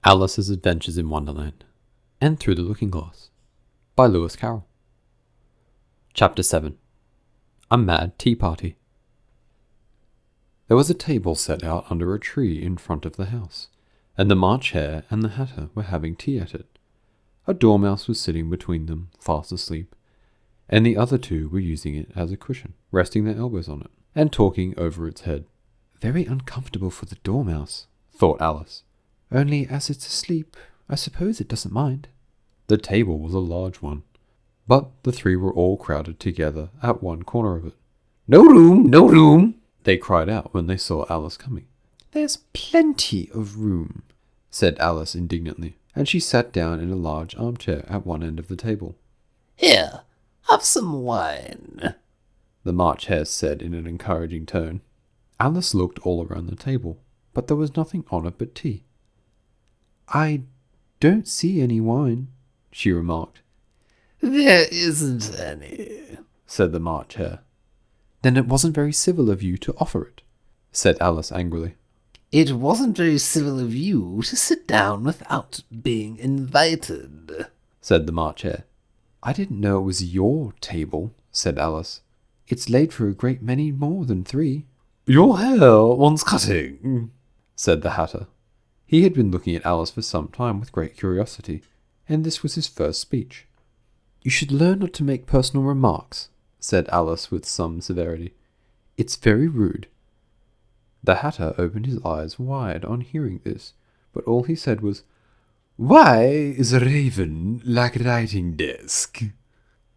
Alice's Adventures in Wonderland and Through the Looking Glass by Lewis Carroll. Chapter 7. A Mad Tea Party. There was a table set out under a tree in front of the house, and the March Hare and the Hatter were having tea at it. A dormouse was sitting between them, fast asleep, and the other two were using it as a cushion, resting their elbows on it, and talking over its head. Very uncomfortable for the dormouse, thought Alice. Only as it's asleep, I suppose it doesn't mind. The table was a large one, but the three were all crowded together at one corner of it. "No room, no room!" they cried out when they saw Alice coming. "There's plenty of room," said Alice indignantly, and she sat down in a large armchair at one end of the table. "Here, have some wine," the March Hare said in an encouraging tone. Alice looked all around the table, but there was nothing on it but tea. "I don't see any wine," she remarked. "There isn't any," said the March Hare. "Then it wasn't very civil of you to offer it," said Alice angrily. "It wasn't very civil of you to sit down without being invited," said the March Hare. "I didn't know it was your table," said Alice. "It's laid for a great many more than 3. "Your hair wants cutting," said the Hatter. He had been looking at Alice for some time with great curiosity, and this was his first speech. "You should learn not to make personal remarks," said Alice with some severity. "It's very rude." The Hatter opened his eyes wide on hearing this, but all he said was, "Why is a raven like a writing desk?"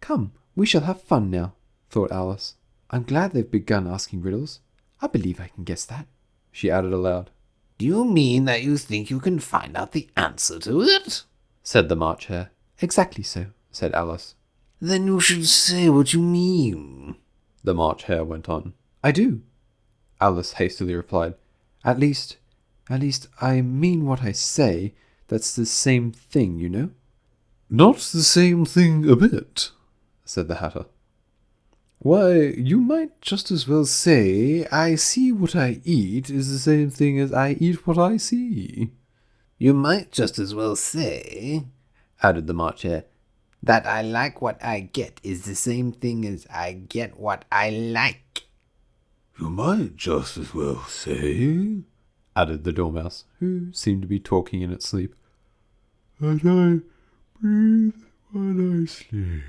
"Come, we shall have fun now," thought Alice. "I'm glad they've begun asking riddles. I believe I can guess that," she added aloud. "Do you mean that you think you can find out the answer to it?" said the March Hare. "Exactly so," said Alice. "Then you should say what you mean," the March Hare went on. "I do," Alice hastily replied. At least, I mean what I say. That's the same thing, you know." "Not the same thing a bit," said the Hatter. "Why, you might just as well say, 'I see what I eat' is the same thing as 'I eat what I see.'" "You might just as well say," added the March Hare, "that 'I like what I get' is the same thing as 'I get what I like.'" "You might just as well say," added the Dormouse, who seemed to be talking in its sleep, "that I breathe when I sleep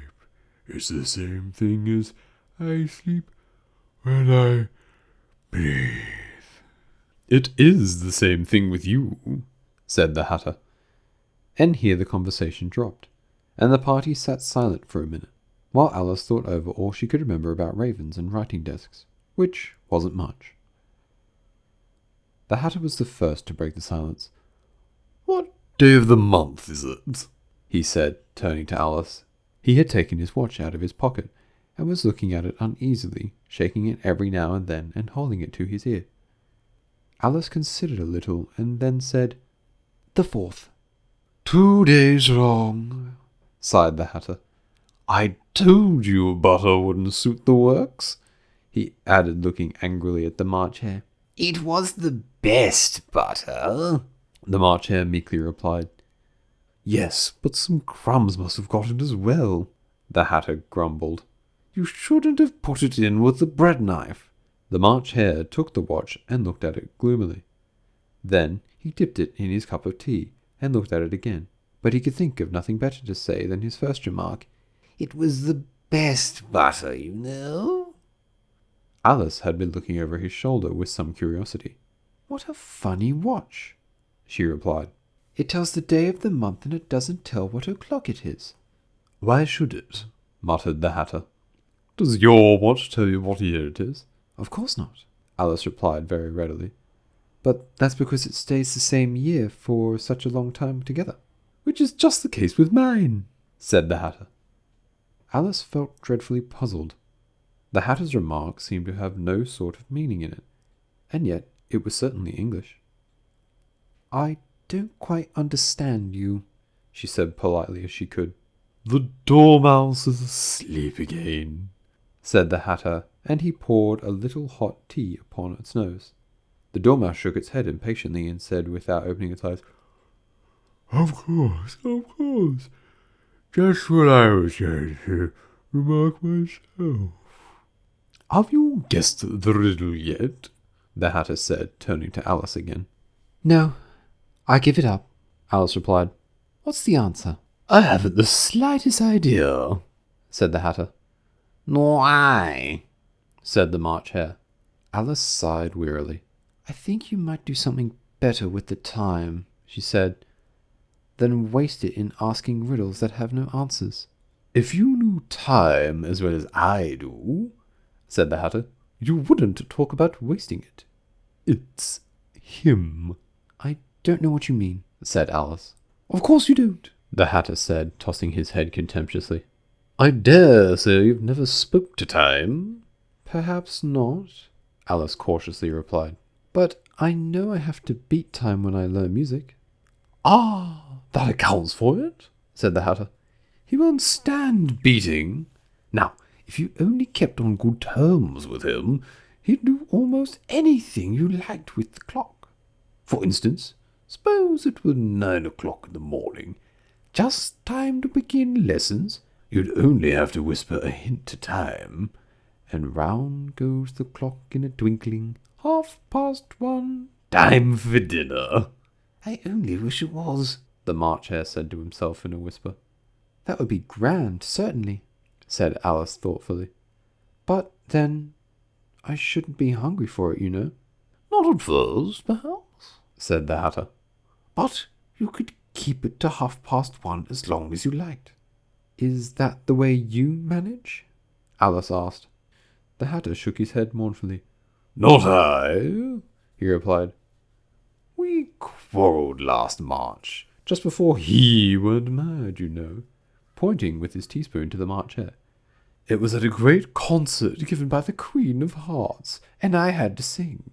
is the same thing as I sleep when I breathe." "It is the same thing with you," said the Hatter. And here the conversation dropped, and the party sat silent for a minute, while Alice thought over all she could remember about ravens and writing desks, which wasn't much. The Hatter was the first to break the silence. "What day of the month is it?" he said, turning to Alice. He had taken his watch out of his pocket and was looking at it uneasily, shaking it every now and then and holding it to his ear. Alice considered a little and then said, "The 4th. "2 days wrong," sighed the Hatter. "I told you butter wouldn't suit the works," he added, looking angrily at the March Hare. "It was the best butter," the March Hare meekly replied. "Yes, but some crumbs must have got in as well," the Hatter grumbled. "You shouldn't have put it in with the bread knife." The March Hare took the watch and looked at it gloomily. Then he dipped it in his cup of tea and looked at it again, but he could think of nothing better to say than his first remark. "It was the best butter, you know." Alice had been looking over his shoulder with some curiosity. "What a funny watch," she replied. "It tells the day of the month and it doesn't tell what o'clock it is." "Why should it?" muttered the Hatter. "Does your watch tell you what year it is?" "Of course not," Alice replied very readily. "But that's because it stays the same year for such a long time together." "Which is just the case with mine," said the Hatter. Alice felt dreadfully puzzled. The Hatter's remark seemed to have no sort of meaning in it, and yet it was certainly English. "I don't quite understand you," she said politely as she could. "The dormouse is asleep again," said the Hatter, and he poured a little hot tea upon its nose. The Dormouse shook its head impatiently and said, without opening its eyes, Of course, of course. Just what I was going to remark myself. Have you guessed the riddle yet? The Hatter said, turning to Alice again. No, I give it up, Alice replied. What's the answer? I haven't the slightest idea, said the Hatter. Nor I, said the March Hare. Alice sighed wearily. I think you might do something better with the time, she said, than waste it in asking riddles that have no answers. If you knew time as well as I do, said the Hatter, you wouldn't talk about wasting it. It's him. I don't know what you mean, said Alice. Of course you don't, the Hatter said, tossing his head contemptuously. I dare say you've never spoke to time. Perhaps not, Alice cautiously replied. But I know I have to beat time when I learn music. Ah, that accounts for it, said the Hatter. He won't stand beating. Now, if you only kept on good terms with him, he'd do almost anything you liked with the clock. For instance, suppose it were 9 o'clock in the morning, just time to begin lessons. You'd only have to whisper a hint to time, and round goes the clock in a twinkling. 1:30, time for dinner. I only wish it was, the March Hare said to himself in a whisper. That would be grand, certainly, said Alice thoughtfully. But then I shouldn't be hungry for it, you know. Not at first, perhaps, said the Hatter. But you could keep it to 1:30 as long as you liked. Is that the way you manage? Alice asked. The Hatter shook his head mournfully. Not I, he replied. We quarrelled last March, just before he went mad, you know, pointing with his teaspoon to the March Hare. It was at a great concert given by the Queen of Hearts, and I had to sing.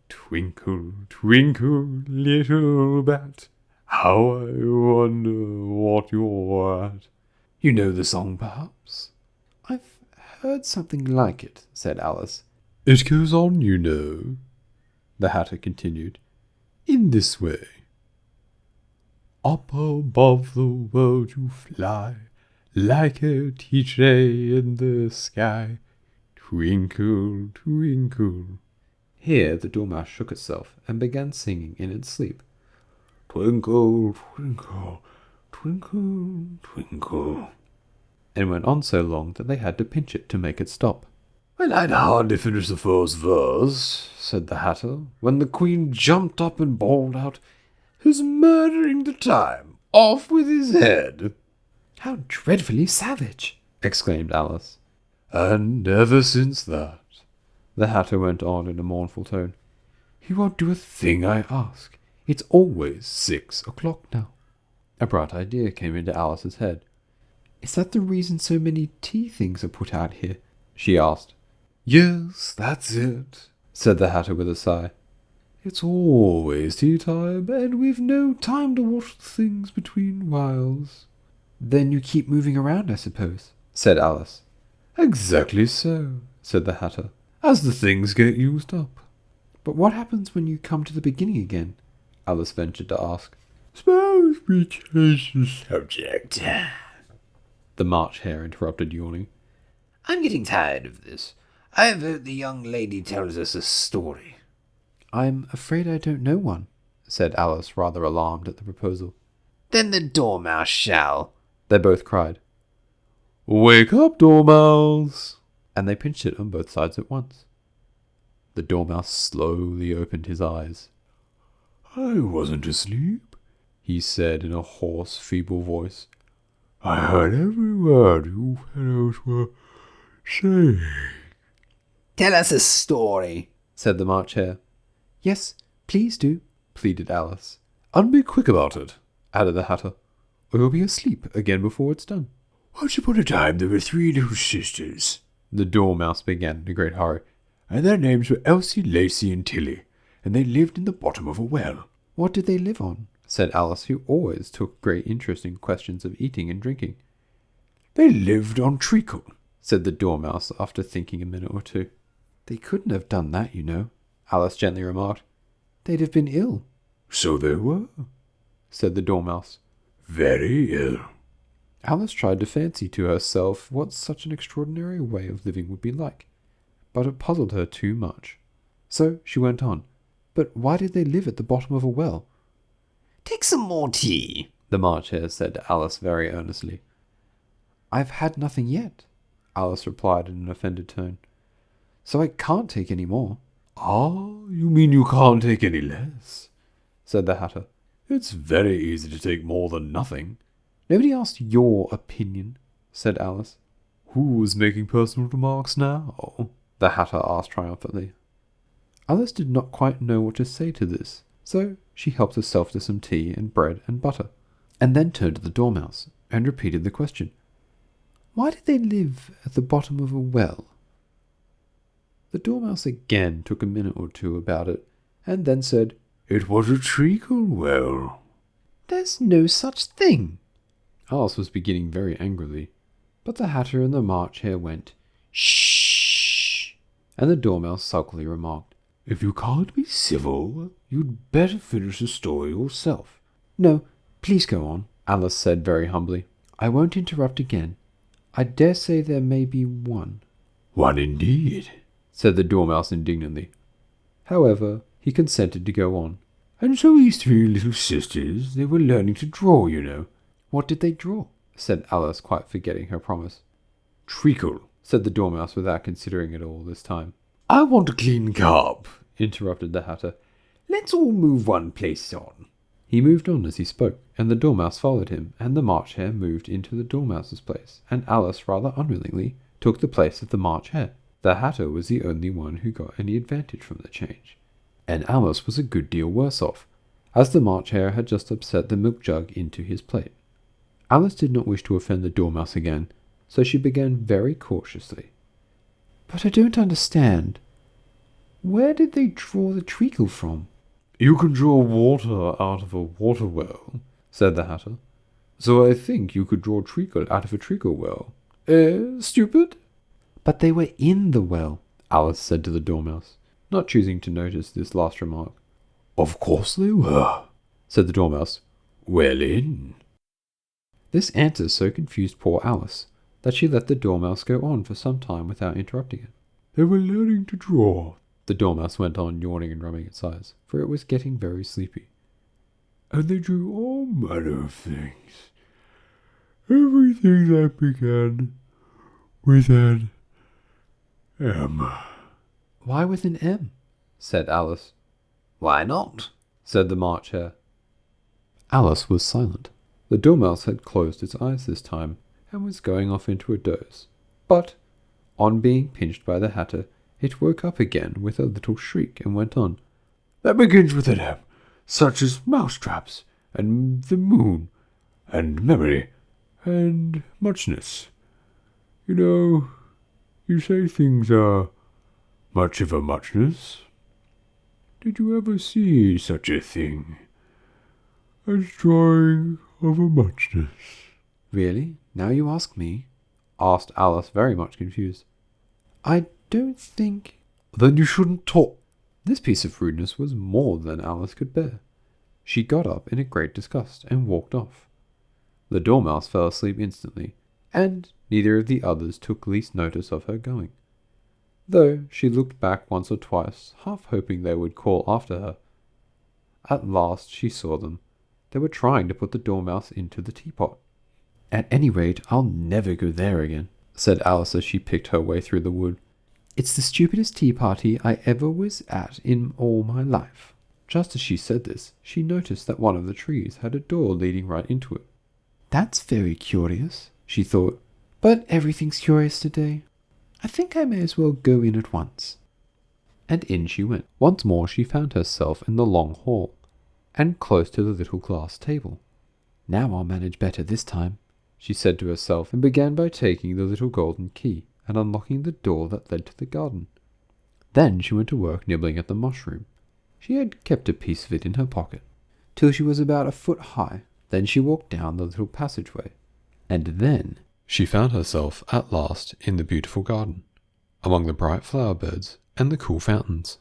Twinkle, twinkle, little bat, how I wonder what you're at. You know the song, perhaps? I've heard something like it, said Alice. It goes on, you know, the Hatter continued, in this way. Up above the world you fly, like a tea-tray in the sky. Twinkle, twinkle. Here the Dormouse shook itself and began singing in its sleep. Twinkle, twinkle, twinkle, twinkle. And went on so long that they had to pinch it to make it stop. Well, I'd hardly finished the first verse, said the Hatter, when the Queen jumped up and bawled out, "Who's murdering the time? Off with his head!" How dreadfully savage! Exclaimed Alice. And ever since that, the Hatter went on in a mournful tone, he won't do a thing I ask. It's always 6 o'clock now. A bright idea came into Alice's head. Is that the reason so many tea things are put out here? She asked. Yes, that's it, said the Hatter with a sigh. It's always tea time, and we've no time to watch the things between whiles. Then you keep moving around, I suppose, said Alice. Exactly so, said the Hatter, as the things get used up. But what happens when you come to the beginning again? Alice ventured to ask. Suppose we change the subject, the March Hare interrupted, yawning. I'm getting tired of this. I vote the young lady tells us a story. I'm afraid I don't know one, said Alice, rather alarmed at the proposal. Then the Dormouse shall, they both cried. Wake up, Dormouse! And they pinched it on both sides at once. The Dormouse slowly opened his eyes. I wasn't asleep, he said in a hoarse, feeble voice. I heard every word you fellows were saying. Tell us a story, said the March Hare. Yes, please do, pleaded Alice. And be quick about it, added the Hatter, or you'll be asleep again before it's done. Once upon a time there were 3 little sisters, the Dormouse began in a great hurry, and their names were Elsie, Lacey, and Tilly, and they lived in the bottom of a well. What did they live on? Said Alice, who always took great interest in questions of eating and drinking. They lived on treacle, said the Dormouse after thinking a minute or two. They couldn't have done that, you know, Alice gently remarked. They'd have been ill. So they were, said the Dormouse. Very ill. Alice tried to fancy to herself what such an extraordinary way of living would be like, but it puzzled her too much. So she went on. But why did they live at the bottom of a well? Take some more tea, the March Hare said to Alice very earnestly. I've had nothing yet, Alice replied in an offended tone. So I can't take any more. Ah, you mean you can't take any less? Said the Hatter. It's very easy to take more than nothing. Nobody asked your opinion, said Alice. Who's making personal remarks now? The Hatter asked triumphantly. Alice did not quite know what to say to this, so she helped herself to some tea and bread and butter, and then turned to the Dormouse and repeated the question. Why did they live at the bottom of a well? The Dormouse again took a minute or two about it, and then said, It was a treacle well. There's no such thing. Alice was beginning very angrily, but the Hatter and the March Hare went, Shh! And the Dormouse sulkily remarked, If you can't be civil, you'd better finish the story yourself. No, please go on, Alice said very humbly. I won't interrupt again. I dare say there may be one. One indeed, said the Dormouse indignantly. However, he consented to go on. And so these three little sisters, they were learning to draw, you know. What did they draw? Said Alice, quite forgetting her promise. Treacle, said the Dormouse without considering it all this time. I want a clean cup, interrupted the Hatter. Let's all move one place on. He moved on as he spoke, and the Dormouse followed him, and the March Hare moved into the Dormouse's place, and Alice, rather unwillingly, took the place of the March Hare. The Hatter was the only one who got any advantage from the change, and Alice was a good deal worse off, as the March Hare had just upset the milk jug into his plate. Alice did not wish to offend the Dormouse again, so she began very cautiously. But I don't understand. Where did they draw the treacle from? You can draw water out of a water well, said the Hatter. So I think you could draw treacle out of a treacle well. Stupid? But they were in the well, Alice said to the Dormouse, not choosing to notice this last remark. Of course they were, said the Dormouse. Well in. This answer so confused poor Alice that she let the Dormouse go on for some time without interrupting it. They were learning to draw, the Dormouse went on, yawning and rubbing its eyes, for it was getting very sleepy. And they drew all manner of things. Everything that began with an M. Why with an M? Said Alice. Why not? Said the March Hare. Alice was silent. The Dormouse had closed its eyes this time, and was going off into a doze. But, on being pinched by the Hatter, it woke up again with a little shriek and went on. That begins with an M, such as mousetraps, and the moon, and memory, and muchness. You know, you say things are much of a muchness. Did you ever see such a thing as drawing of a muchness? Really? Now you ask me? Asked Alice, very much confused. I don't think... Then you shouldn't talk. This piece of rudeness was more than Alice could bear. She got up in a great disgust and walked off. The Dormouse fell asleep instantly, and neither of the others took least notice of her going, though she looked back once or twice, half hoping they would call after her. At last she saw them. They were trying to put the Dormouse into the teapot. At any rate, I'll never go there again, said Alice as she picked her way through the wood. It's the stupidest tea party I ever was at in all my life. Just as she said this, she noticed that one of the trees had a door leading right into it. That's very curious, she thought, but everything's curious today. I think I may as well go in at once. And in she went. Once more she found herself in the long hall, and close to the little glass table. Now I'll manage better this time, she said to herself, and began by taking the little golden key and unlocking the door that led to the garden. Then she went to work nibbling at the mushroom. She had kept a piece of it in her pocket, till she was about a foot high. Then she walked down the little passageway, and then she found herself at last in the beautiful garden, among the bright flower beds and the cool fountains.